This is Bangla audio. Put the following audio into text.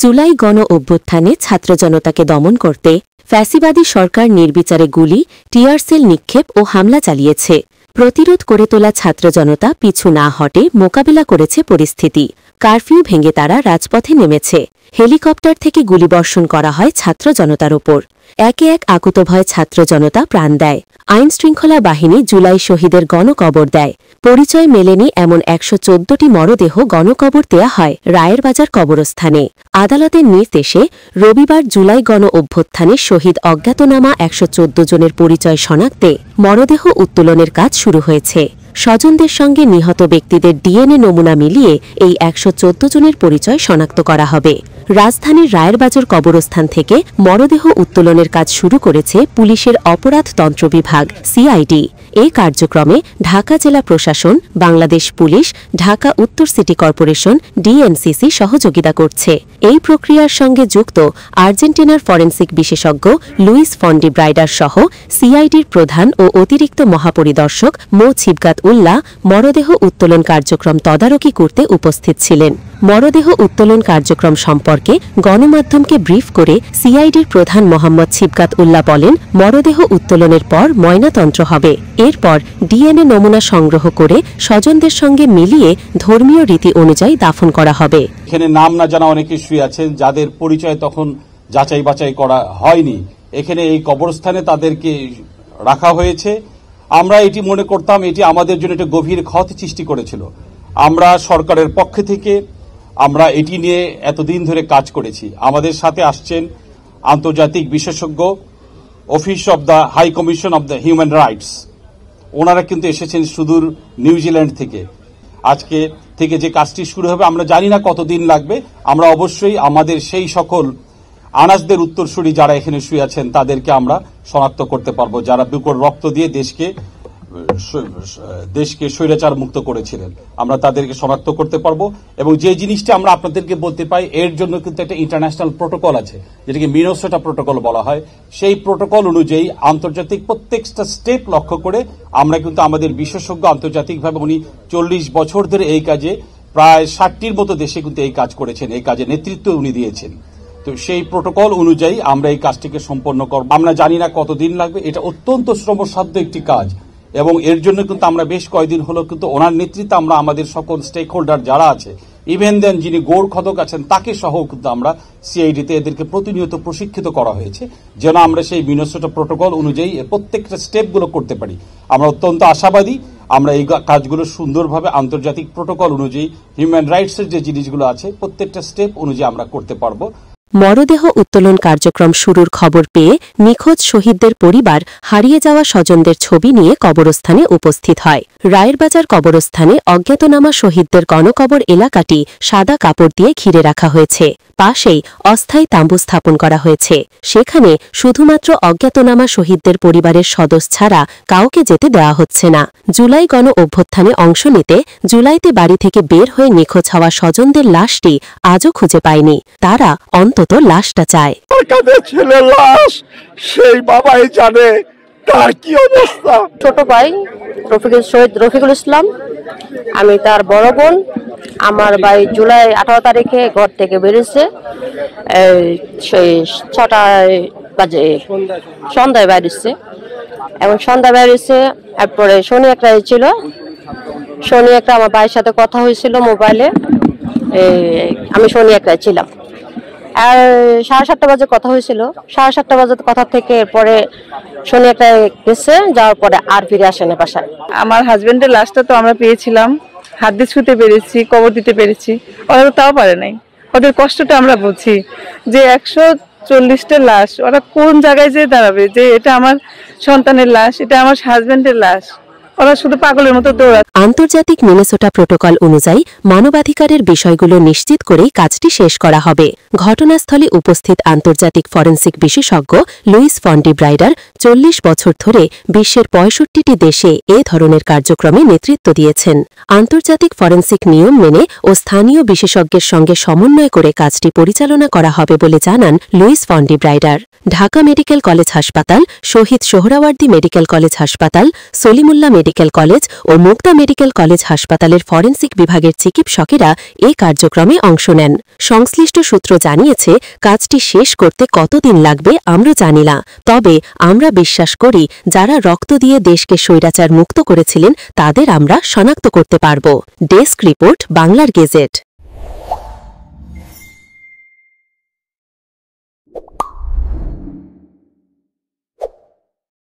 জুলাই গণ অভ্যুত্থানে ছাত্র জনতাকে দমন করতে ফ্যাসিবাদী সরকার নির্বিচারে গুলি, টিয়ার সেল নিক্ষেপ ও হামলা চালিয়েছে। প্রতিরোধ করে তোলা ছাত্র জনতা পিছু না হটে মোকাবিলা করেছে পরিস্থিতি। কারফিউ ভেঙে তারা রাজপথে নেমেছে। হেলিকপ্টার থেকে গুলিবর্ষণ করা হয় ছাত্র জনতার ওপর। একে এক আকুতভয় ছাত্র জনতা প্রাণ দেয়। আইনশৃঙ্খলা বাহিনী জুলাই শহীদের গণকবর দেয়। পরিচয় মেলেনি এমন ১১৪টি মরদেহ গণকবর দেয়া হয় রায়েরবাজার কবরস্থানে। আদালতের নির্দেশে রবিবার জুলাই গণ অভ্যুত্থানে শহীদ অজ্ঞাতনামা ১১৪ জনের পরিচয় শনাক্তে মরদেহ উত্তোলনের কাজ শুরু হয়েছে। স্বজনদের সঙ্গে নিহত ব্যক্তিদের ডিএনএ নমুনা মিলিয়ে এই ১১৪ জনের পরিচয় শনাক্ত করা হবে। রাজধানীর রায়েরবাজার কবরস্থান থেকে মরদেহ উত্তোলনের কাজ শুরু করেছে পুলিশের অপরাধ তন্ত্র বিভাগ সিআইডি। এই কার্যক্রমে ঢাকা জেলা প্রশাসন, বাংলাদেশ পুলিশ, ঢাকা উত্তর সিটি কর্পোরেশন, ডিএনসিসি সহযোগিতা করছে। এই প্রক্রিয়ার সঙ্গে যুক্ত আর্জেন্টিনার ফরেনসিক বিশেষজ্ঞ লুইস ফন্ডি ব্রাইডার সহ সিআইডির প্রধান ও অতিরিক্ত মহাপরিদর্শক মো ছিবগাত উল্লাহ মরদেহ উত্তোলন কার্যক্রম তদারকি করতে উপস্থিত ছিলেন। মরদেহ উত্তোলন কার্যক্রম সম্পর্কে গণমাধ্যমকে ব্রিফ করে সিআইডির প্রধান মোহাম্মদ ছিবগাত উল্লাহ বলেন, মরদেহ উত্তোলনের পর ময়নাতন্ত্র হবে। এরপর ডিএনএ নমুনা সংগ্রহ করে স্বজনদের সঙ্গে মিলিয়ে ধর্মীয় রীতি অনুযায়ী দাফন করা হবে। এখানে নাম না জানা অনেকে শুয়ে আছেন, যাদের পরিচয় তখন যাচাই বাছাই করা হয়নি। এখানে এই কবরস্থানে তাদেরকে রাখা হয়েছে। আমরা এটি মনে করতাম এটি আমাদের জন্য একটা গভীর ক্ষতি সৃষ্টি করেছিল। আমরা সরকারের পক্ষ থেকে আমরা এটি নিয়ে এতদিন ধরে কাজ করেছি। আমাদের সাথে আসছেন আন্তর্জাতিক বিশেষজ্ঞ, office of the high commission of the human rights. ওনারা কিন্তু এসেছেন সুদূর নিউজিল্যান্ড থেকে। আজকে থেকে যে কাজটি শুরু হবে আমরা জানি না কতদিন লাগবে। আমরা অবশ্যই আমাদের সেই সকল আনাসদের উত্তরসূরি যারা এখানে শুয়ে আছেন তাদেরকে আমরা শনাক্ত করতে পারবো, যারা বুকের রক্ত দিয়ে দেশকে স্বৈরাচার মুক্ত করেছিলেন। আমরা তাদেরকে শনাক্ত করতে পারবো। এবং যে জিনিসটা আমরা আপনাদেরকে বলতে পাই, এর জন্য কিন্তু একটা ইন্টারন্যাশনাল প্রোটোকল আছে, যেটাকে মিনেসোটা প্রোটোকল বলা হয়। সেই প্রোটোকল অনুযায়ী আন্তর্জাতিক প্রত্যেকটা স্টেপ লক্ষ্য করে আমরা কিন্তু আমাদের বিশেষজ্ঞ আন্তর্জাতিকভাবে, উনি 40 বছর ধরে এই কাজে প্রায় 60টির মতো দেশে কিন্তু এই কাজ করেছেন, এই কাজে নেতৃত্ব উনি দিয়েছেন। তো সেই প্রোটোকল অনুযায়ী আমরা এই কাজটিকে সম্পন্ন করব। আমরা জানি না কতদিন লাগবে। এটা অত্যন্ত শ্রমসাধ্য একটি কাজ এবং এর জন্য কিন্তু আমরা বেশ কয়েকদিন হলো কিন্তু ওনার নেতৃত্বে আমরা আমাদের সকল স্টেক হোল্ডার যারা আছে, ইভেন দেন যিনি গৌর খদক আছেন তাকে সহ কিন্তু আমরা সিআইডিতে এদেরকে প্রতিনিয়ত প্রশিক্ষিত করা হয়েছে, যেন আমরা সেই মিনেসোটা প্রোটোকল অনুযায়ী প্রত্যেকটা স্টেপগুলো করতে পারি। আমরা অত্যন্ত আশাবাদী আমরা এই কাজগুলো সুন্দরভাবে আন্তর্জাতিক প্রোটোকল অনুযায়ী হিউম্যান রাইটসের যে জিনিসগুলো আছে প্রত্যেকটা স্টেপ অনুযায়ী আমরা করতে পারবো। মরদেহ উত্তোলন কার্যক্রম শুরুর খবর পেয়ে নিখোঁজ শহীদদের পরিবার হারিয়ে যাওয়া স্বজনদের ছবি নিয়ে কবরস্থানে উপস্থিত হয়। রায়েরবাজার কবরস্থানে অজ্ঞাতনামা শহীদদের গণকবর এলাকাটি সাদা কাপড় দিয়ে ঘিরে রাখা হয়েছে। পাশেই অস্থায়ী তাঁবু স্থাপন করা হয়েছে। সেখানে শুধুমাত্র অজ্ঞাতনামা শহীদদের পরিবারের সদস্য ছাড়া কাউকে যেতে দেওয়া হচ্ছে না। জুলাই গণ অভ্যুত্থানে অংশ নিতে জুলাইতে বাড়ি থেকে বের হয়ে নিখোঁজ হওয়া স্বজনদের লাশটি আজও খুঁজে পায়নি। তারা অন্তত লাশটা চায়। ছেলের লাশ সেই বাবাই জানে তার কি অবস্থা। ছোট ভাই শহীদ রফিকুল ইসলাম, আমি তার বড় বোন। আমার ভাই জুলাই 18 তারিখে ঘর থেকে বেরিয়েছে, 6টায় বাজে সন্ধ্যায় বেরিয়েছে। এবং সন্ধ্যায় বেরিয়েছে, এরপরে শনি একটা ছিল, শনি একটা আমার ভাইয়ের সাথে কথা হয়েছিল মোবাইলে। আমি শনি একটা ছিলাম, আর 7:30 বাজে কথা হয়েছিল। 7:30 বাজে কথা থেকে এরপরে শনি একটা গেছে, যাওয়ার পরে আর ফিরে আসে না বাসায়। আমার হাজবেন্ডের লাশটা তো আমরা পেয়েছিলাম, হাত দিয়ে ছুঁতে পেরেছি, কবর দিতে পেরেছি, ওরা তাও পারে নাই। ওদের কষ্টটা আমরা বুঝি যে 140টা লাশ ওরা কোন জায়গায় যেয়ে দাঁড়াবে যে এটা আমার সন্তানের লাশ, এটা আমার হাজবেন্ডের লাশ। ওরা শুধু পাগলের মতো দৌড়ায়। আন্তর্জাতিক মিনেসোটা প্রোটোকল অনুযায়ী মানবাধিকারের বিষয়গুলো নিশ্চিত করেই কাজটি শেষ করা হবে। ঘটনাস্থলে উপস্থিত আন্তর্জাতিক ফরেনসিক বিশেষজ্ঞ লুইস ফন্ডি ব্রাইডার 40 বছর ধরে বিশ্বের 65টি দেশে এ ধরনের কার্যক্রমে নেতৃত্ব দিয়েছেন। আন্তর্জাতিক ফরেনসিক নিয়ম মেনে ও স্থানীয় বিশেষজ্ঞের সঙ্গে সমন্বয় করে কাজটি পরিচালনা করা হবে বলে জানান লুইস ফন্ডি ব্রাইডার। ঢাকা মেডিকেল কলেজ হাসপাতাল, শহীদ সোহরাওয়ার্দী মেডিকেল কলেজ হাসপাতাল, সলিমুল্লাহ মেডিকেল কলেজ ও মুগদা মেডিকেল কলেজ হাসপাতালের ফরেনসিক বিভাগের চিকিৎসকেরা এই কার্যক্রমে অংশ নেন। সংশ্লিষ্ট সূত্র জানিয়েছে, কাজটি শেষ করতে কতদিন লাগবে আমরা জানি না, তবে আমরা বিশ্বাস করি যারা রক্ত দিয়ে দেশকে স্বৈরাচার মুক্ত করেছিলেন তাদের আমরা শনাক্ত করতে পারব। ডেস্ক রিপোর্ট, বাংলার গেজেট।